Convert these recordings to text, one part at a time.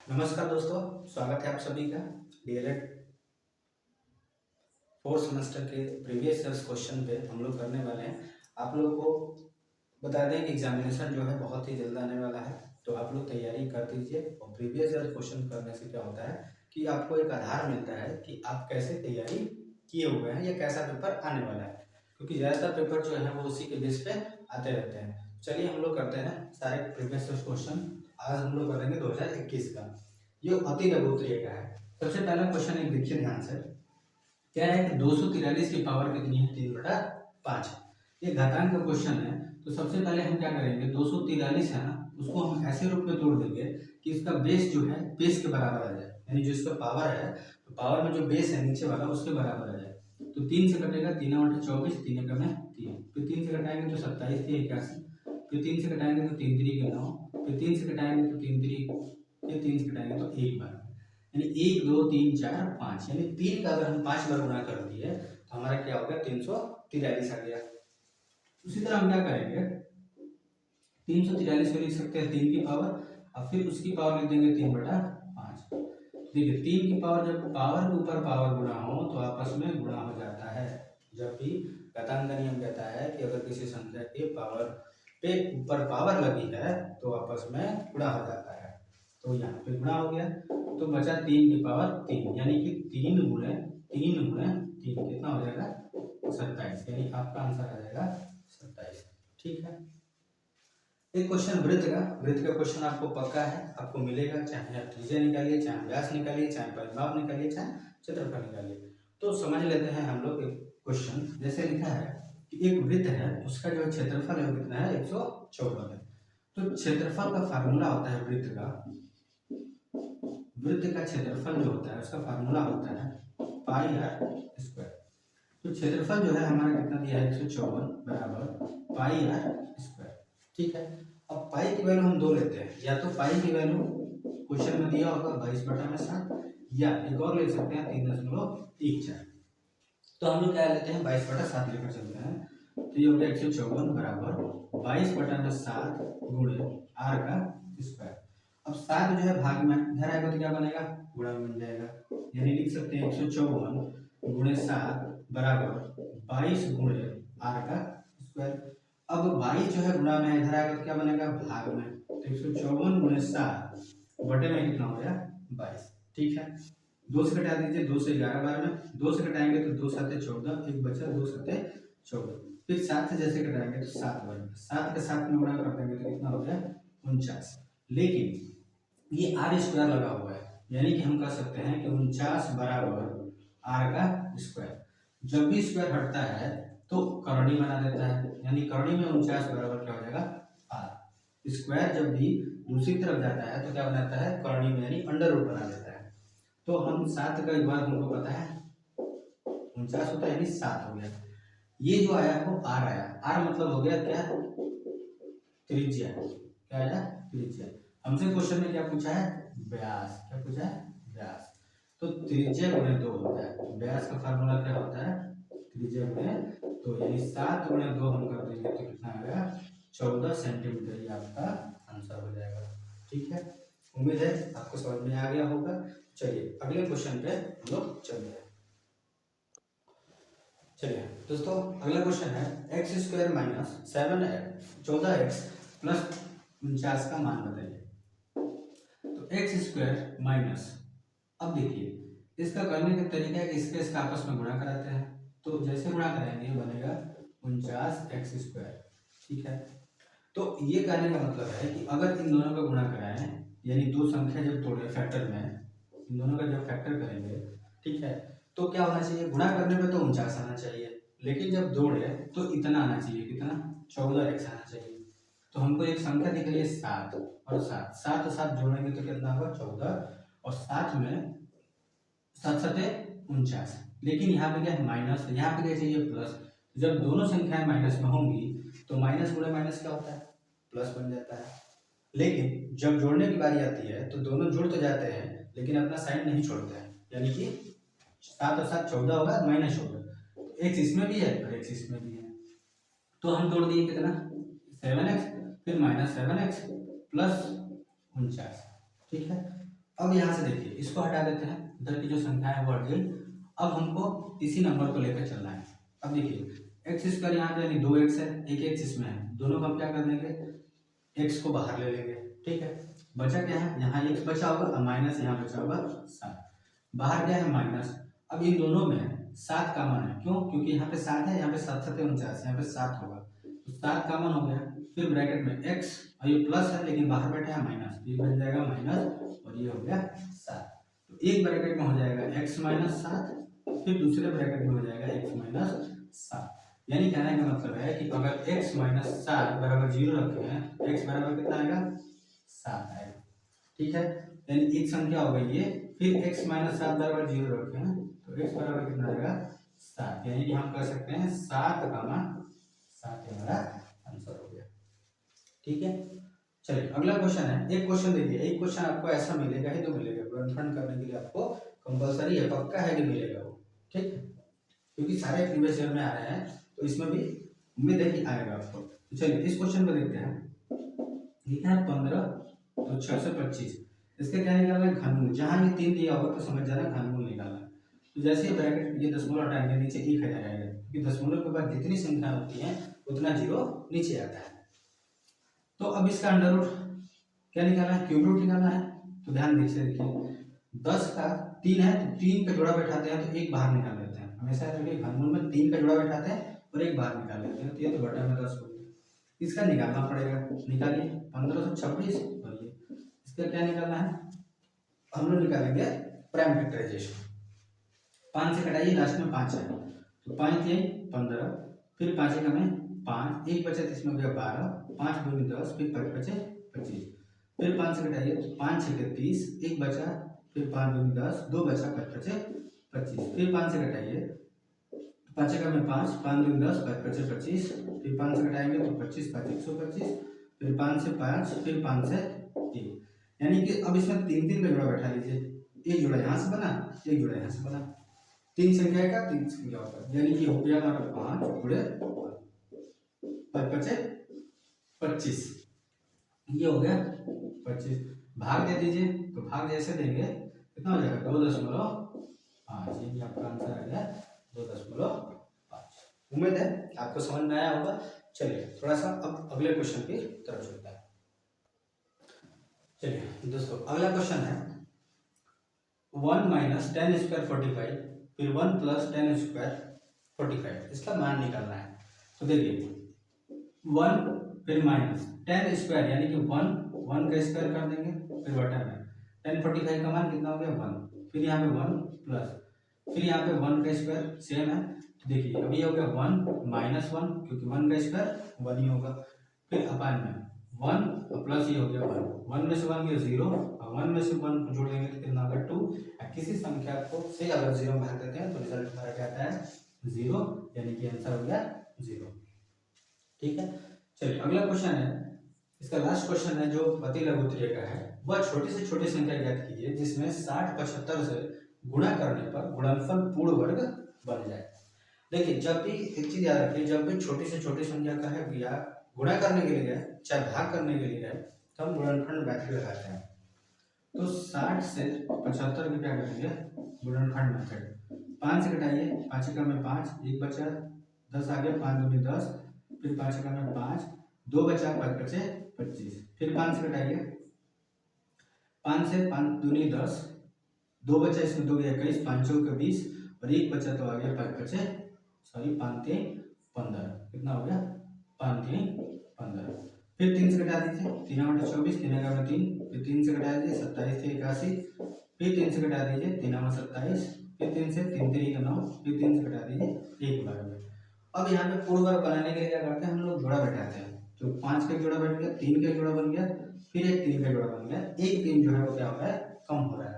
नमस्कार दोस्तों, स्वागत है आप सभी का डीएलएड फोर्थ सेमेस्टर के प्रीवियस ईयर्स क्वेश्चन पे हम लोग करने वाले हैं। आप लोगों को बता दें कि एग्जामिनेशन जो है बहुत ही जल्द आने वाला है, तो आप लोग तैयारी कर दीजिए। और प्रीवियस ईयर क्वेश्चन करने से क्या होता है कि आपको एक आधार मिलता है कि आप कैसे तैयारी किए हुए हैं या कैसा पेपर आने वाला है, क्योंकि ज़्यादातर पेपर जो है वो उसी के बेस पे आते रहते हैं। चलिए हम लोग करते हैं सारे प्रीवियस ईयर क्वेश्चन। आज हम लोग करेंगे 2021 का, ये अति लघु का है। सबसे पहला क्वेश्चन एक देखिए ध्यान से, क्या है कि 243 की पावर कितनी है? 3/5। ये घातांक का क्वेश्चन है। तो सबसे पहले हम क्या करेंगे, 243 है ना, उसको हम ऐसे रूप में तोड़ देंगे कि इसका बेस जो है बेस के बराबर आ जाए, यानी जो इसका पावर है तो पावर में जो बेस है नीचे वाला उसके बराबर आ जाए। तो 3 से कटेगा, 3/24, 3 एकम में 3, फिर 3 से घटाएंगे तो 27, 81, फिर 3 से घटाएंगे तो 3 3 9, फिर 3 से घटाएंगे तो 3 3, फिर 3 से घटाएंगे तो 1 बार, यानी 1 2 3 4 5, यानी 3 का अगर हम 5 बार गुणा कर दिए तो हमारा क्या हो गया? 343 आ गया। उसी तरह हम क्या करेंगे, 343 को लिख सकते हैं 3 की पावर, और फिर उसकी पावर लिख देंगे 3/5। देखिए 3 की पावर, जब पावर के ऊपर पावर गुणा हो तो आपस में गुणा हो जाता है। जब भी घातांक का नियम कहता है कि अगर किसी संख्या के पावर पे ऊपर पावर लगी है तो आपस में गुणा हो जाता है। तो यहाँ पे गुणा हो गया तो बचा 3 की पावर 3, यानी कि 3 गुणे 3 गुणे 3 कितना हो जाएगा? 27, यानी आपका आंसर आ जाएगा 27। ठीक है। एक क्वेश्चन वृत्त का क्वेश्चन आपको पक्का है, आपको मिलेगा, चाहे आप त्रिज्या निकालिए, चाहे व्यास निकालिए, चाहे परिमाप निकालिए, चाहे क्षेत्रफल निकालिए। तो समझ लेते हैं हम लोग एक क्वेश्चन। जैसे लिखा है कि एक वृत्त है, उसका जो क्षेत्रफल है वो कितना है? 114 है। तो क्षेत्रफल का फार्मूला होता है वृत्त का क्षेत्रफल जो होता है उसका फार्मूला होता है पाई आर स्क्वायर। तो क्षेत्रफल जो है हमारा कितना दिया है? 154 बराबर पाई आर स्क्वायर। ठीक है। अब पाई की वैल्यू हम दो लेते हैं, या तो पाई की वैल्यू क्वेश्चन में दिया होगा 22/7, या एक और ले सकते हैं 3.14। तो हम लोग क्या लेते हैं? 22/7 लेकर चलते हैं। तो ये हो गया 154 बराबर 22/7 गुणे आर का स्क्वायर। अब 7 जो है भाग में इधर आएगा तो क्या बनेगा? गुणा में बन जाएगा, यानी लिख सकते हैं 154 गुणे 7 बराबर 22 गुणे आर का स्क्वायर। अब 22 जो है गुणा में इधर आएगा तो क्या बनेगा? भाग में। तो 154 गुणे 7 बटे में कितना हो गया? 22। ठीक है। 2 से घटा दीजिए, 2 से 11 बार में 2 से घटाएंगे तो 2 7 14, एक बचा 2 7 14, फिर 7 से जैसे घटाएंगे तो 7 बन, 7 के साथ में गुणा कर देंगे तो कितना हो गया? 49। लेकिन ये आर स्क्वायर लगा हुआ है, यानी कि हम कह सकते हैं कि 49 बराबर आर का स्क्वायर। जब भी स्क्वायर हटता है तो करणी बना देता है, यानी करणी में 49 बराबर क्या हो जाएगा? आर। स्क्वायर जब भी दूसरी तरफ जाता है तो क्या बनाता है? करणी में, यानी अंडर रूट बना देता है। तो हम 7 का एक बार हमको पता है 49 होता है, यानी 7 हो गया। ये जो आया वो आर आया, आर मतलब हो गया क्या? त्रिज्या। क्या आया? त्रिज्या। हमसे क्वेश्चन में क्या पूछा है? व्यास। क्या पूछा है? व्यास। तो त्रिज्या गुणे 2 होता है। व्यास का फार्मूला क्या होता है? त्रिज्या गुणे 2, यानी 7 गुणे 2 हम कर देंगे तो कितना आ गया? 14 सेंटीमीटर। ये आपका आंसर हो जाएगा। ठीक है। उम्मीद है आपको समझ में आ गया होगा। चलिए अगले क्वेश्चन पे हम लोग चलते हैं। चलिए दोस्तों, अगला क्वेश्चन है x square minus 14x plus 49 का मान बताइए। तो एक्स स्क्वायर माइनस, अब देखिए इसका करने का तरीका है कि इसका आपस में गुणा कराते हैं। तो जैसे गुणा कराएंगे बनेगा 49x स्क्वायर। ठीक है। तो ये कहने का मतलब है कि अगर इन दोनों का गुणा कराएं, यानी दो संख्या जब तोड़े फैक्टर में, इन दोनों का जब फैक्टर करेंगे, ठीक है, तो क्या होना चाहिए? गुणा करने पे तो 49 आना चाहिए, लेकिन जब जोड़े तो इतना आना चाहिए। कितना? 14x आना चाहिए। तो हमको एक संख्या दिख रही है 7 और 7, 7 और 7 जोड़ेंगे तो कितना होगा? 14, और 7 में 7 7 49। लेकिन यहाँ पे क्या है? माइनस, यहाँ पे क्या चाहिए? प्लस। जब दोनों संख्याएं माइनस में होंगी तो माइनस गुणे माइनस क्या होता है? प्लस बन जाता है। लेकिन जब जोड़ने की बारी आती है तो दोनों जुड़ तो जाते हैं लेकिन अपना साइन नहीं छोड़ते हैं, यानी कि 7 और 7 14 होगा, माइनस होगा। तो एक्स इसमें भी है और एक्स इसमें भी है, तो हम जोड़ दिए कितना? 7x, फिर -7x प्लस 49। ठीक है। अब यहाँ से देखिए इसको हटा देते हैं, इधर की जो संख्या है वो हट गई। अब हमको इसी नंबर को लेकर चलना है। अब देखिए एक्स स्क्वायर यहाँ पे यानी 2x है, एक एक्स इसमें है, दोनों को हम क्या कर देंगे, एक्स को बाहर ले लेंगे। ठीक है, बचा क्या है, यहाँ एक्स बचा होगा और माइनस यहाँ बचा होगा 7, बाहर क्या है माइनस। अब इन दोनों में 7 कॉमन है, क्यों, क्योंकि यहाँ पे 7 है, यहाँ पे 7 7 49, यहाँ पे 7 होगा, तो 7 कॉमन हो गया। फिर ब्रैकेट में x और ये प्लस है लेकिन बाहर बैठा है माइनस, तो ये बन जाएगा माइनस और ये हो गया 7। तो एक ब्रैकेट में हो जाएगा x माइनस 7, फिर दूसरे ब्रैकेट में हो जाएगा x माइनस 7। यानी कहने का मतलब है कि अगर x माइनस 7 बराबर 0 रखे हैं तो x बराबर कितना आएगा, 7 आएगा। ठीक है, यानी एक संख्या हो गई ये, फिर x माइनस 7 बराबर 0 रखे हैं तो x बराबर कितना आएगा, 7। यानी कि हम कह सकते हैं 7 हमारा आंसर हो गया। ठीक है, चलिए अगला क्वेश्चन है। एक क्वेश्चन देखिए, एक क्वेश्चन आपको ऐसा मिलेगा ही तो मिलेगा, गुणनफल करने के लिए आपको कंपलसरी है, पक्का है कि मिलेगा वो। ठीक है, क्योंकि सारे प्रीवियस ईयर में आ रहे हैं तो इसमें भी उम्मीद है कि आएगा आपको। तो चलिए इस क्वेश्चन को देखते हैं। लिखा है 15 तो 6 से 25, इसका क्या निकालना है, घनमूल। जहाँ ये 3 दिया होगा तो समझ जाना घनमूल निकालना है। तो जैसे ही ब्रैकेट ये दशमलव हटाएंगे नीचे 1 आ जाएगा, क्योंकि दशमलव के बाद जितनी संख्या होती है उतना जीरो नीचे आता है। तो अब इसका अंडर रूट क्या निकालना है, क्यूब रूट निकालना है। तो ध्यान दीजिए, देखिए 10 का 3 है तो 3 का जोड़ा बैठाते हैं तो एक बाहर निकाल लेते हैं। हमेशा देखिए घनमूल में 3 का जोड़ा बैठाते हैं और एक बाहर निकाल लेते हैं, तो ये तो बटा में 10 हो गया। इसका निकालना पड़ेगा, निकालिए 1526 और ये इसका क्या निकालना है, हम लोग निकालेंगे प्राइम फैक्टराइजेशन। 5 से कटाइए, लास्ट में 5 है तो 5 ये 15, फिर 5 का में 5, एक बचा तो इसमें हो गया 12, 5 दूनी 10, फिर 5 बचे 25, फिर 5 से घटाइए तो 5 6 30, एक बचा, फिर 5 दूनी 10, 2 बचा, 5 बचे 25, फिर 5 से घटाइए 5 का में 5, 5 दूनी 10, 5 बचे 25, फिर 5 से घटाएंगे तो 25 5 125, फिर 5 से 5, फिर 5 से 3। यानी कि अब इसमें 3 का जोड़ा बैठा लीजिए, एक जोड़ा यहाँ से बना, एक जोड़ा यहाँ से बना, 3 संख्या का 3 संख्या होगा, यानी कि हो गया हमारा 5 गुणे 5 बचे 25, ये हो गया 25। भाग दे दीजिए, तो भाग जैसे देंगे कितना हो जाएगा, 2.5, ये भी आपका आंसर आ गया 2.5। उम्मीद है आपको समझ में आया होगा। चलिए थोड़ा सा अब अगले क्वेश्चन की तरफ चलता है। चलिए दोस्तों अगला क्वेश्चन है 1 माइनस 10 स्क्वायर 45, फिर 1 प्लस 10 स्क्वायर 45, इसका मान निकालना है। तो देखिए 1 फिर माइनस 10 स्क्वायर यानी कि 1 का स्क्वायर कर देंगे, फिर बटा में 10 45 का मान कितना हो गया 1, फिर यहाँ पे 1 प्लस, फिर यहाँ पे 1 का स्क्वायर सेम है। तो देखिए अभी हो गया 1 माइनस 1, क्योंकि 1 का स्क्वायर 1 ही होगा, फिर अपान में 1 और प्लस ये हो गया 1 में से 1 गया 0 और 1 में से 1 को जोड़ देंगे तो कितना होगा 2। किसी संख्या को से अगर 0 में भाग देते हैं तो रिजल्ट हमारा क्या आता है 0, यानी कि आंसर हो गया 0। ठीक है, चलिए अगला क्वेश्चन है, इसका लास्ट क्वेश्चन है जो पति लघुत्तरीय का है। वह छोटी से छोटी संख्या ज्ञात कीजिए जिसमें 60 75 से गुणा करने पर गुणनफल पूर्ण वर्ग बन जाए। देखिए जब भी एक चीज याद रखिए, जब भी छोटी से छोटी संख्या का है या गुणा करने के लिए है चाहे भाग करने के लिए है तो हम गुणनखंड मेथड लगाते हैं। तो 60 से 75 में क्या करेंगे, गुणनखंड मेथड। 5 से घटाइए, 5 का में 5, एक बचा, 10 आ गया, 5 दूनी 10, फिर 5 का में 5, 2 बचा, 5 बचे 25, फिर 5 से घटाइए, 5 से 5 दूनी 10, 2 बचा, इसमें 2 गया 21, 5 चौके 20 और एक बचा तो आ गया 5 बचे 5 3 15, कितना हो गया 5 3 15। फिर 3 से घटा दीजिए, 3 बटे 24, 3 का में 3, फिर 3 से घटा दीजिए 27 से 81, फिर 3 से घटा दीजिए 3 में 27, फिर 3 से 3 3 का 9, फिर 3 से घटा दीजिए 1 बराबर। अब यहाँ पे पूर्ण वर्ग बनाने के लिए क्या करते हैं, हम लोग जोड़ा बैठाते हैं। तो 5 का जोड़ा बैठ गया, 3 का जोड़ा बन गया, फिर एक 3 का जोड़ा बन गया, एक 3 जो है वो क्या हो रहा है कम हो रहा है।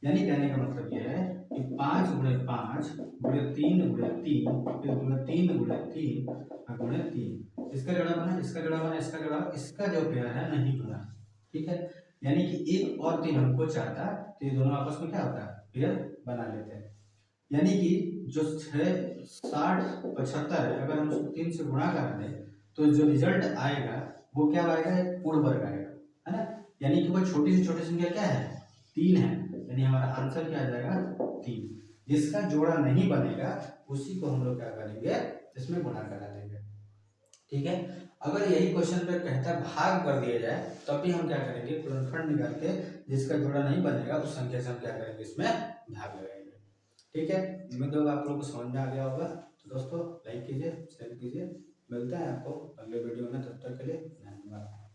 यानी कहने का मतलब ये है कि 5 गुणे 5 गुणे 3 गुणे 3 फिर गुणे 3 गुणे 3 और गुणे 3, इसका जोड़ा बना, इसका जोड़ा बना, इसका जोड़ा, इसका जो पेयर है नहीं बना। ठीक है, यानी कि 1 और 3 हमको चाहता तो ये दोनों आपस में क्या होता है पेयर बना लेते हैं। यानी कि जो 60 75 है, अगर हम उसको 3 से गुणा कर दें तो जो रिजल्ट आएगा वो क्या आएगा, पूर्ण वर्ग आएगा, है ना। यानी कि वो छोटी से छोटी संख्या क्या है 3 है, यानी हमारा आंसर क्या आ जाएगा 3। जिसका जोड़ा नहीं बनेगा उसी को हम लोग क्या करेंगे, इसमें गुणा करा देंगे। ठीक है, अगर यही क्वेश्चन पे कहता है भाग कर दिया जाए तब भी हम क्या करेंगे, गुणनखंड निकाल के जिसका जोड़ा नहीं बनेगा उस संख्या से हम क्या करेंगे, इसमें भाग लगाएंगे। ठीक है, उम्मीद होगा आप लोगों को समझ में आ गया होगा। तो दोस्तों लाइक कीजिए, शेयर कीजिए, मिलता है आपको अगले वीडियो में, तब तक के लिए धन्यवाद।